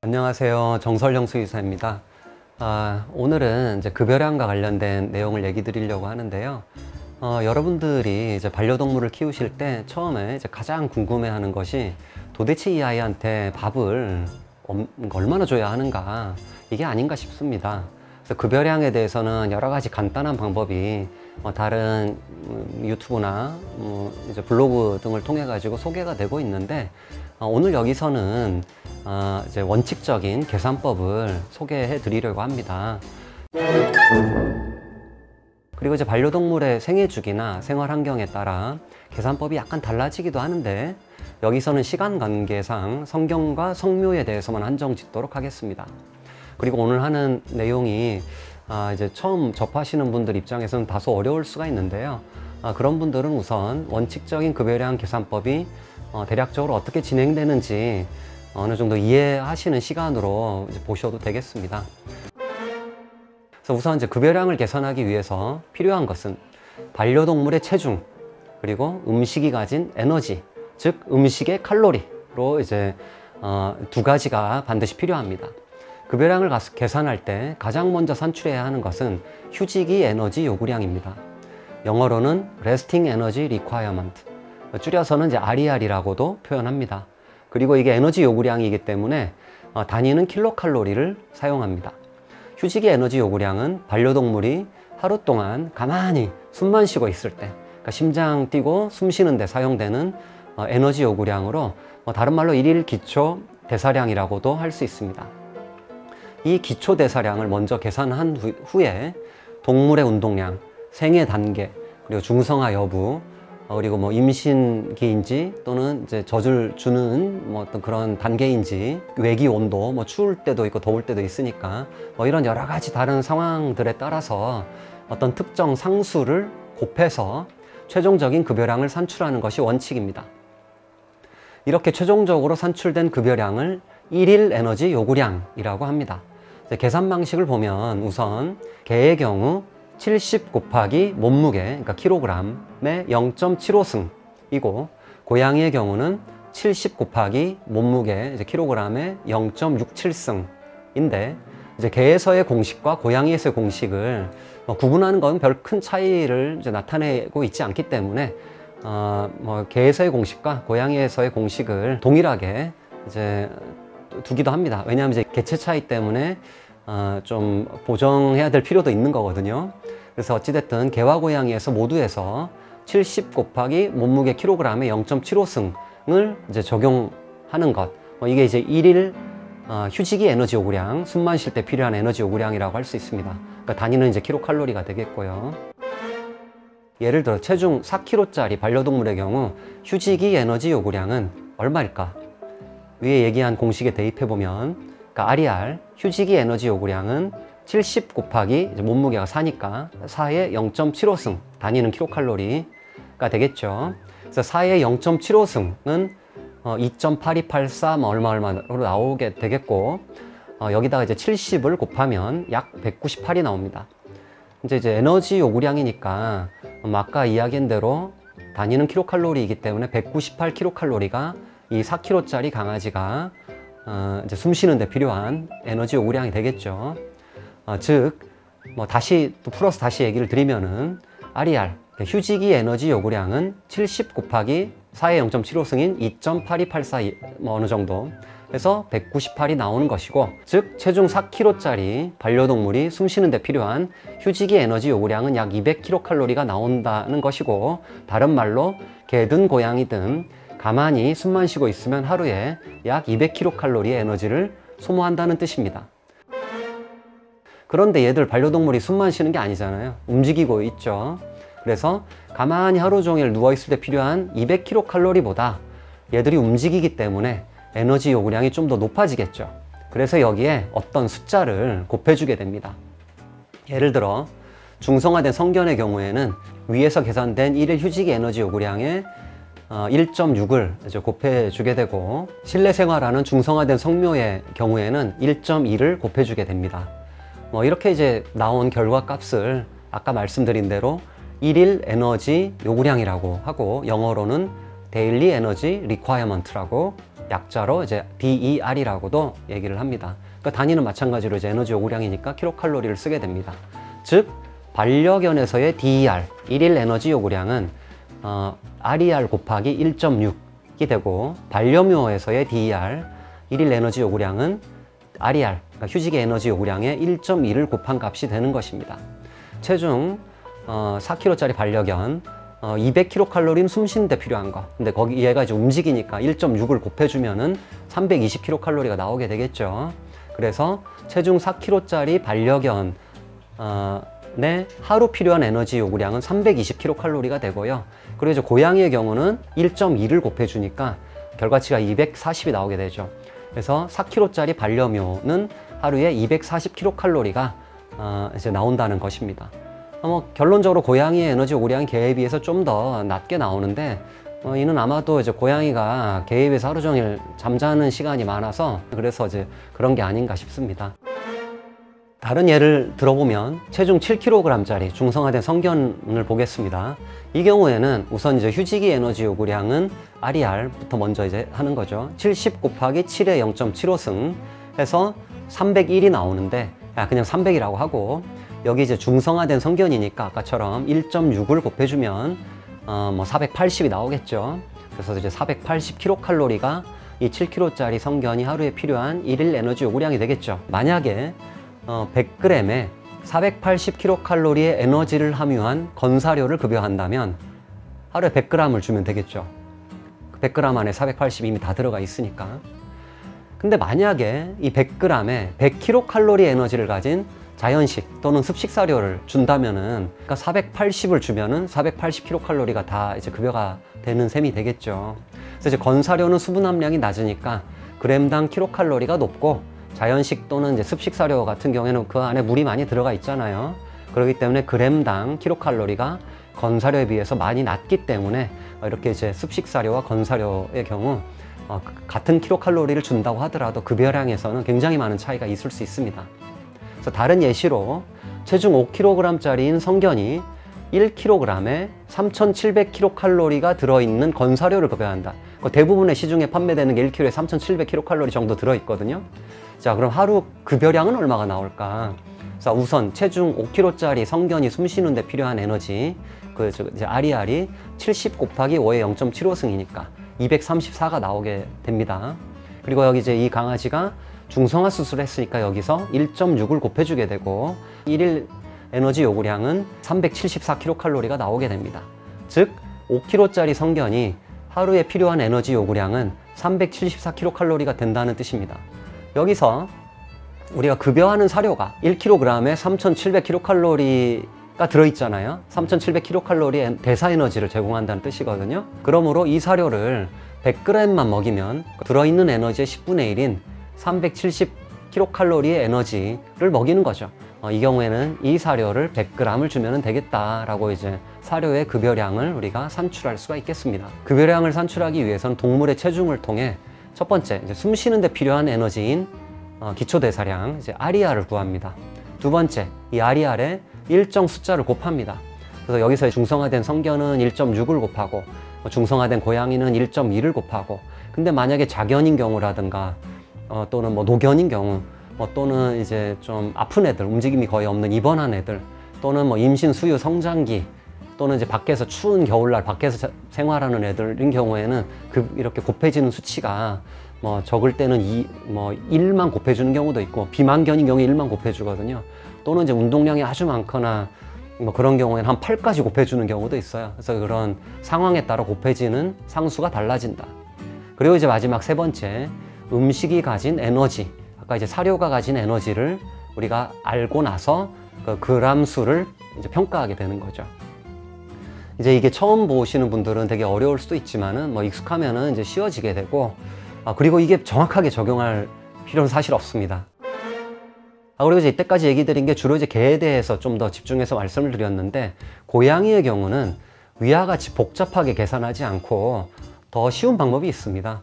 안녕하세요. 정설영 수의사입니다. 오늘은 이제 급여량과 관련된 내용을 얘기 드리려고 하는데요. 여러분들이 이제 반려동물을 키우실 때 처음에 이제 가장 궁금해하는 것이 도대체 이 아이한테 밥을 얼마나 줘야 하는가, 이게 아닌가 싶습니다. 그래서 급여량에 대해서는 여러 가지 간단한 방법이 다른 유튜브나 이제 블로그 등을 통해 가지고 소개가 되고 있는데, 오늘 여기서는 이제 원칙적인 계산법을 소개해 드리려고 합니다. 그리고 이제 반려동물의 생애 주기나 생활 환경에 따라 계산법이 약간 달라지기도 하는데, 여기서는 시간 관계상 성경과 성묘에 대해서만 한정 짓도록 하겠습니다. 그리고 오늘 하는 내용이 이제 처음 접하시는 분들 입장에서는 다소 어려울 수가 있는데요. 그런 분들은 우선 원칙적인 급여량 계산법이 대략적으로 어떻게 진행되는지 어느 정도 이해하시는 시간으로 이제 보셔도 되겠습니다. 그래서 우선 이제 급여량을 계산하기 위해서 필요한 것은 반려동물의 체중, 그리고 음식이 가진 에너지, 즉 음식의 칼로리로 이제 두 가지가 반드시 필요합니다. 급여량을 계산할 때 가장 먼저 산출해야 하는 것은 휴지기 에너지 요구량입니다. 영어로는 Resting Energy Requirement, 줄여서는 이제 RER이라고도 표현합니다. 그리고 이게 에너지 요구량이기 때문에 단위는 킬로칼로리를 사용합니다. 휴지기 에너지 요구량은 반려동물이 하루 동안 가만히 숨만 쉬고 있을 때, 그러니까 심장 뛰고 숨 쉬는 데 사용되는 에너지 요구량으로 다른 말로 일일 기초 대사량이라고도 할 수 있습니다. 이 기초 대사량을 먼저 계산한 후에 동물의 운동량, 생애 단계, 그리고 중성화 여부, 그리고 임신기인지 또는 이제 젖을 주는 어떤 그런 단계인지, 외기 온도, 추울 때도 있고 더울 때도 있으니까 이런 여러 가지 다른 상황들에 따라서 어떤 특정 상수를 곱해서 최종적인 급여량을 산출하는 것이 원칙입니다. 이렇게 최종적으로 산출된 급여량을 일일 에너지 요구량이라고 합니다. 계산 방식을 보면 우선 개의 경우 70 곱하기 몸무게, 그러니까 킬로그램의 0.75승이고, 고양이의 경우는 70 곱하기 몸무게, 이제 킬로그램의 0.67승인데, 이제 개에서의 공식과 고양이에서의 공식을 구분하는 건 별 큰 차이를 이제 나타내고 있지 않기 때문에 개에서의 공식과 고양이에서의 공식을 동일하게 이제 두기도 합니다. 왜냐하면 이제 개체 차이 때문에 좀 보정해야 될 필요도 있는 거거든요. 그래서 어찌됐든 개와 고양이에서 모두에서 70 곱하기 몸무게 킬로그램의 0.75승을 이제 적용하는 것, 이게 이제 일일 휴지기 에너지 요구량, 숨만 쉴 때 필요한 에너지 요구량이라고 할 수 있습니다. 그러니까 단위는 이제 킬로칼로리가 되겠고요. 예를 들어 체중 4kg짜리 반려동물의 경우 휴지기 에너지 요구량은 얼마일까? 위에 얘기한 공식에 대입해보면, 그러니까 RER, 휴지기 에너지 요구량은 70 곱하기 이제 몸무게가 4니까 4의 0.75승, 단위는 킬로칼로리가 되겠죠. 그래서 4의 0.75승은 2.8284 얼마로 나오게 되겠고, 여기다가 이제 70을 곱하면 약 198이 나옵니다. 이제 에너지 요구량이니까 아까 이야기한 대로 단위는 킬로칼로리이기 때문에 198 킬로칼로리가 이 4kg짜리 강아지가 이제 숨 쉬는 데 필요한 에너지 요구량이 되겠죠. 즉 다시 또 풀어서 다시 얘기를 드리면은 RER, 휴지기 에너지 요구량은 70 곱하기 4의 0.75승인 2.8284 어느 정도 해서 198이 나오는 것이고, 즉 체중 4kg짜리 반려동물이 숨 쉬는 데 필요한 휴지기 에너지 요구량은 약 200kcal가 나온다는 것이고, 다른 말로 개든 고양이든 가만히 숨만 쉬고 있으면 하루에 약 200kcal의 에너지를 소모한다는 뜻입니다. 그런데 얘들 반려동물이 숨만 쉬는 게 아니잖아요. 움직이고 있죠. 그래서 가만히 하루 종일 누워있을 때 필요한 200kcal보다 얘들이 움직이기 때문에 에너지 요구량이 좀 더 높아지겠죠. 그래서 여기에 어떤 숫자를 곱해주게 됩니다. 예를 들어 중성화된 성견의 경우에는 위에서 계산된 일일 휴지기 에너지 요구량에 1.6을 이제 곱해주게 되고, 실내 생활하는 중성화된 성묘의 경우에는 1.2를 곱해주게 됩니다. 이렇게 이제 나온 결과 값을 아까 말씀드린 대로 일일 에너지 요구량이라고 하고, 영어로는 Daily Energy Requirement라고 약자로 이제 DER이라고도 얘기를 합니다. 그러니까 단위는 마찬가지로 이제 에너지 요구량이니까 킬로칼로리를 쓰게 됩니다. 즉 반려견에서의 DER, 일일 에너지 요구량은 RER 곱하기 1.6이 되고, 반려묘에서의 DER, 일일 에너지 요구량은 RER, 그러니까 휴직의 에너지 요구량의 1.2를 곱한 값이 되는 것입니다. 체중 4kg짜리 반려견 200kcal는 숨 쉬는데 필요한 거. 근데 거기 얘가 이제 움직이니까 1.6을 곱해주면은 320kcal가 나오게 되겠죠. 그래서 체중 4kg짜리 반려견 내 하루 필요한 에너지 요구량은 320kcal가 되고요. 그리고 이제 고양이의 경우는 1.2를 곱해주니까 결과치가 240이 나오게 되죠. 그래서 4kg짜리 반려묘는 하루에 240kcal가 이제 나온다는 것입니다. 결론적으로 고양이의 에너지 요구량이 개에 비해서 좀 더 낮게 나오는데, 이는 아마도 이제 고양이가 개에 비해서 하루 종일 잠자는 시간이 많아서 그래서 이제 그런 게 아닌가 싶습니다. 다른 예를 들어보면 체중 7kg짜리 중성화된 성견을 보겠습니다. 이 경우에는 우선 이제 휴직이 에너지 요구량은 RER부터 먼저 이제 하는 거죠. 70 곱하기 7의 0.75승 해서 301이 나오는데, 그냥 300이라고 하고, 여기 이제 중성화된 성견이니까 아까처럼 1.6을 곱해주면 480이 나오겠죠. 그래서 이제 480kcal가 이 7kg짜리 성견이 하루에 필요한 일일 에너지 요구량이 되겠죠. 만약에 100g에 480kcal의 에너지를 함유한 건사료를 급여한다면 하루에 100g을 주면 되겠죠. 100g 안에 480이 이미 다 들어가 있으니까. 근데 만약에 이 100g에 100kcal 에너지를 가진 자연식 또는 습식 사료를 준다면은, 그러니까 480을 주면은 480kcal가 다 이제 급여가 되는 셈이 되겠죠. 그래서 이제 건사료는 수분 함량이 낮으니까 g당 kcal가 높고, 자연식 또는 이제 습식 사료 같은 경우에는 그 안에 물이 많이 들어가 있잖아요. 그렇기 때문에 g당 kcal가 건사료에 비해서 많이 낮기 때문에 이렇게 이제 습식 사료와 건사료의 경우 같은 kcal를 준다고 하더라도 급여량에서는 굉장히 많은 차이가 있을 수 있습니다. 그래서 다른 예시로 체중 5kg짜리인 성견이 1kg에 3,700kcal가 들어있는 건사료를 급여한다. 대부분의 시중에 판매되는 게 1kg에 3,700kcal 정도 들어있거든요. 자, 그럼 하루 급여량은 얼마가 나올까? 자, 우선 체중 5kg짜리 성견이 숨 쉬는데 필요한 에너지, 이제 RER이 70 곱하기 5의 0.75승이니까 234가 나오게 됩니다. 그리고 여기 이제 이 강아지가 중성화 수술을 했으니까 여기서 1.6을 곱해주게 되고, 일일 에너지 요구량은 374kcal가 나오게 됩니다. 즉 5kg짜리 성견이 하루에 필요한 에너지 요구량은 374kcal가 된다는 뜻입니다. 여기서 우리가 급여하는 사료가 1kg에 3,700kcal가 들어있잖아요. 3,700kcal의 대사 에너지를 제공한다는 뜻이거든요. 그러므로 이 사료를 100g만 먹이면 들어있는 에너지의 10분의 1인 370kcal의 에너지를 먹이는 거죠. 이 경우에는 이 사료를 100g을 주면 되겠다라고 이제 사료의 급여량을 우리가 산출할 수가 있겠습니다. 급여량을 산출하기 위해서는 동물의 체중을 통해 첫 번째, 이제 숨 쉬는데 필요한 에너지인 기초대사량, 이제 RER을 구합니다. 두 번째, 이 RER에 일정 숫자를 곱합니다. 그래서 여기서 중성화된 성견은 1.6을 곱하고, 중성화된 고양이는 1.2를 곱하고, 근데 만약에 자견인 경우라든가 또는 노견인 경우, 또는 이제 좀 아픈 애들, 움직임이 거의 없는 입원한 애들, 또는 임신, 수유, 성장기, 또는 이제 밖에서 추운 겨울날 밖에서 생활하는 애들인 경우에는 이렇게 곱해지는 수치가 적을 때는 1만 곱해주는 경우도 있고, 비만견인 경우에 1만 곱해주거든요. 또는 이제 운동량이 아주 많거나 그런 경우에는 한 8까지 곱해주는 경우도 있어요. 그래서 그런 상황에 따라 곱해지는 상수가 달라진다. 그리고 이제 마지막 세 번째, 음식이 가진 에너지, 아까 이제 사료가 가진 에너지를 우리가 알고 나서 그 그람 수를 이제 평가하게 되는 거죠. 이제 이게 처음 보시는 분들은 되게 어려울 수도 있지만은 익숙하면은 이제 쉬워지게 되고, 그리고 이게 정확하게 적용할 필요는 사실 없습니다. 그리고 이제 이때까지 얘기 드린 게 주로 이제 개에 대해서 좀 더 집중해서 말씀을 드렸는데, 고양이의 경우는 위와 같이 복잡하게 계산하지 않고 더 쉬운 방법이 있습니다.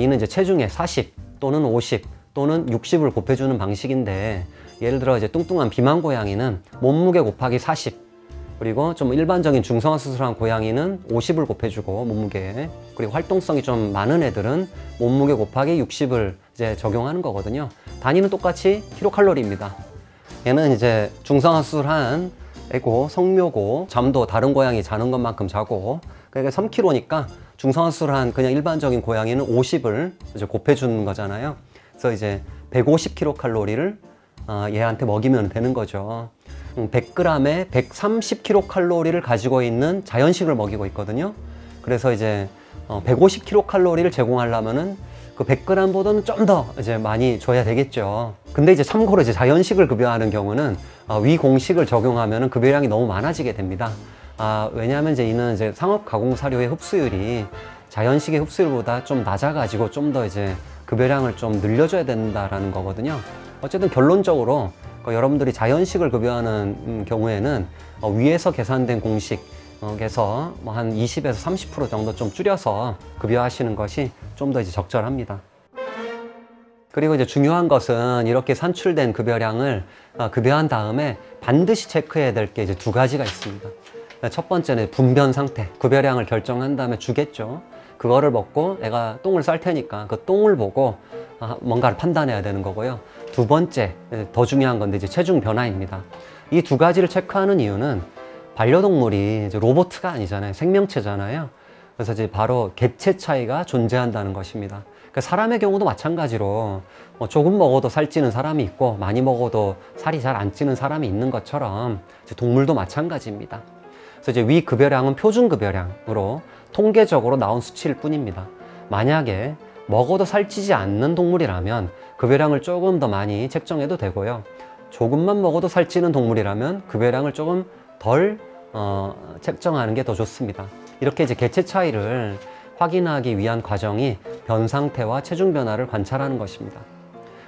이는 이제 체중에 40 또는 50 또는 60을 곱해주는 방식인데, 예를 들어 이제 뚱뚱한 비만 고양이는 몸무게 곱하기 40, 그리고 좀 일반적인 중성화 수술한 고양이는 50을 곱해주고 몸무게, 그리고 활동성이 좀 많은 애들은 몸무게 곱하기 60을 이제 적용하는 거거든요. 단위는 똑같이 킬로칼로리입니다. 얘는 이제 중성화 수술한 애고 성묘고 잠도 다른 고양이 자는 것만큼 자고, 그러니까 3kg니까 중성화 수술한 그냥 일반적인 고양이는 50을 이제 곱해주는 거잖아요. 그래서 이제 150kcal를 얘한테 먹이면 되는 거죠. 100g에 130kcal를 가지고 있는 자연식을 먹이고 있거든요. 그래서 이제 150kcal를 제공하려면은 그 100g보다는 좀 더 이제 많이 줘야 되겠죠. 근데 이제 참고로 이제 자연식을 급여하는 경우는 위 공식을 적용하면은 급여량이 너무 많아지게 됩니다. 왜냐하면 이제 이는 이제 상업 가공 사료의 흡수율이 자연식의 흡수율보다 좀 낮아가지고 좀 더 이제 급여량을 좀 늘려줘야 된다라는 거거든요. 어쨌든 결론적으로 여러분들이 자연식을 급여하는 경우에는 위에서 계산된 공식에서 뭐 한 20에서 30% 정도 좀 줄여서 급여하시는 것이 좀 더 이제 적절합니다. 그리고 이제 중요한 것은 이렇게 산출된 급여량을 급여한 다음에 반드시 체크해야 될 게 이제 두 가지가 있습니다. 첫 번째는 분변 상태, 급여량을 결정한 다음에 주겠죠. 그거를 먹고 애가 똥을 쌀 테니까 그 똥을 보고 뭔가를 판단해야 되는 거고요. 두 번째, 더 중요한 건데 이제 체중 변화입니다. 이 두 가지를 체크하는 이유는 반려동물이 이제 로봇가 아니잖아요. 생명체잖아요. 그래서 이제 바로 개체 차이가 존재한다는 것입니다. 그러니까 사람의 경우도 마찬가지로 조금 먹어도 살찌는 사람이 있고 많이 먹어도 살이 잘 안 찌는 사람이 있는 것처럼 이제 동물도 마찬가지입니다. 그래서 이제 위 급여량은 표준 급여량으로 통계적으로 나온 수치일 뿐입니다. 만약에 먹어도 살찌지 않는 동물이라면 급여량을 조금 더 많이 책정해도 되고요. 조금만 먹어도 살찌는 동물이라면 급여량을 조금 덜 책정하는 게 더 좋습니다. 이렇게 이제 개체 차이를 확인하기 위한 과정이 변 상태와 체중 변화를 관찰하는 것입니다.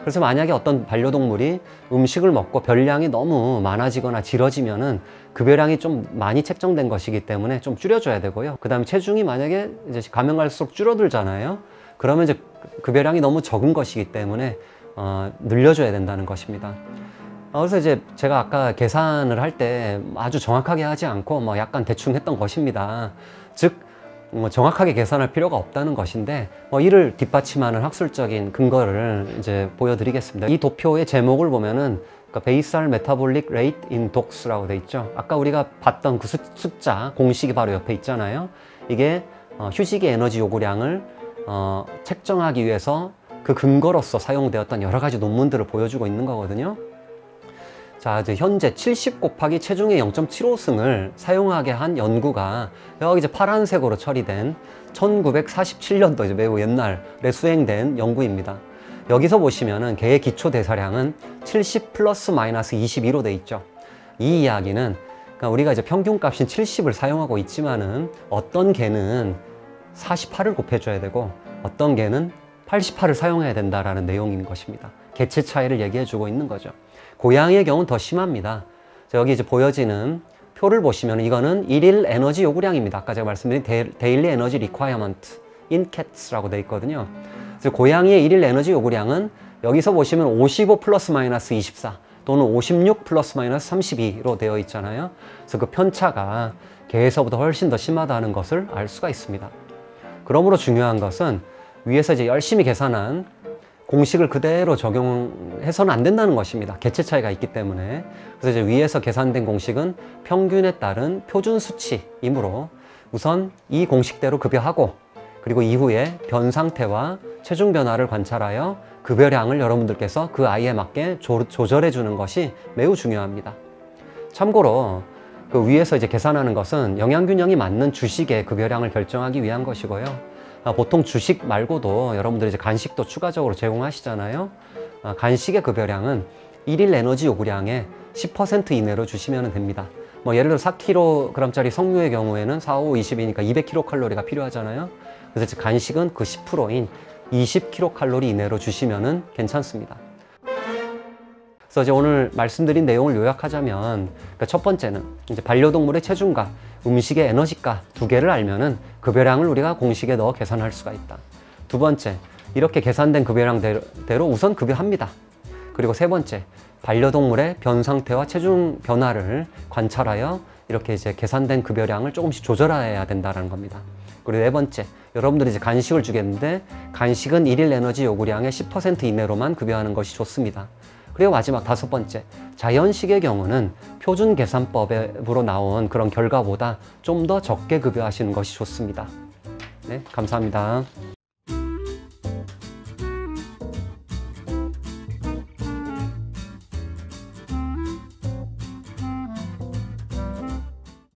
그래서 만약에 어떤 반려동물이 음식을 먹고 별량이 너무 많아지거나 질어지면은 급여량이 좀 많이 책정된 것이기 때문에 좀 줄여줘야 되고요. 그 다음에 체중이 만약에 이제 가면 갈수록 줄어들잖아요. 그러면 이제 급여량이 너무 적은 것이기 때문에 늘려줘야 된다는 것입니다. 그래서 이제 제가 아까 계산을 할 때 아주 정확하게 하지 않고 뭐 약간 대충 했던 것입니다. 즉 정확하게 계산할 필요가 없다는 것인데 이를 뒷받침하는 학술적인 근거를 이제 보여드리겠습니다. 이 도표의 제목을 보면은 베이살 메타볼릭 레이트 인 독스라고 돼 있죠. 아까 우리가 봤던 그 숫자 공식이 바로 옆에 있잖아요. 이게 휴식의 에너지 요구량을 책정하기 위해서 그 근거로서 사용되었던 여러 가지 논문들을 보여주고 있는 거거든요. 자, 이제 현재 70 곱하기 체중의 0.75승을 사용하게 한 연구가 여기 이제 파란색으로 처리된 1947년도 이제 매우 옛날에 수행된 연구입니다. 여기서 보시면은 개의 기초 대사량은 70 플러스 마이너스 22로 돼 있죠. 이 이야기는 그러니까 우리가 이제 평균값인 70을 사용하고 있지만은 어떤 개는 48을 곱해줘야 되고 어떤 개는 88을 사용해야 된다라는 내용인 것입니다. 개체 차이를 얘기해주고 있는 거죠. 고양이의 경우는 더 심합니다. 여기 이제 보여지는 표를 보시면 이거는 1일 에너지 요구량입니다. 아까 제가 말씀드린 데일리 에너지 리콰이어먼트 인 캣스라고 되어 있거든요. 그래서 고양이의 1일 에너지 요구량은 여기서 보시면 55 플러스 마이너스 24 또는 56 플러스 마이너스 32로 되어 있잖아요. 그래서 그 편차가 개에서보다 훨씬 더 심하다는 것을 알 수가 있습니다. 그러므로 중요한 것은 위에서 이제 열심히 계산한 공식을 그대로 적용해서는 안 된다는 것입니다. 개체 차이가 있기 때문에. 그래서 이제 위에서 계산된 공식은 평균에 따른 표준 수치이므로 우선 이 공식대로 급여하고 그리고 이후에 변 상태와 체중 변화를 관찰하여 급여량을 여러분들께서 그 아이에 맞게 조절해 주는 것이 매우 중요합니다. 참고로 그 위에서 이제 계산하는 것은 영양균형이 맞는 주식의 급여량을 결정하기 위한 것이고요. 보통 주식 말고도 여러분들이 이제 간식도 추가적으로 제공하시잖아요. 간식의 급여량은 1일 에너지 요구량의 10% 이내로 주시면 됩니다. 예를 들어 4kg짜리 석류의 경우에는 4, 5, 20이니까 200kcal가 필요하잖아요. 그래서 간식은 그 10%인 20kcal 이내로 주시면 괜찮습니다. 그래서 이제 오늘 말씀드린 내용을 요약하자면 첫 번째는 이제 반려동물의 체중과 음식의 에너지가 두 개를 알면은 급여량을 우리가 공식에 넣어 계산할 수가 있다. 두 번째, 이렇게 계산된 급여량대로 우선 급여합니다. 그리고 세 번째, 반려동물의 변 상태와 체중 변화를 관찰하여 이렇게 이제 계산된 급여량을 조금씩 조절해야 된다는 겁니다. 그리고 네 번째, 여러분들이 이제 간식을 주겠는데 간식은 일일 에너지 요구량의 10% 이내로만 급여하는 것이 좋습니다. 그리고 마지막 다섯 번째, 자연식의 경우는 표준 계산법으로 나온 그런 결과보다 좀 더 적게 급여하시는 것이 좋습니다. 네, 감사합니다.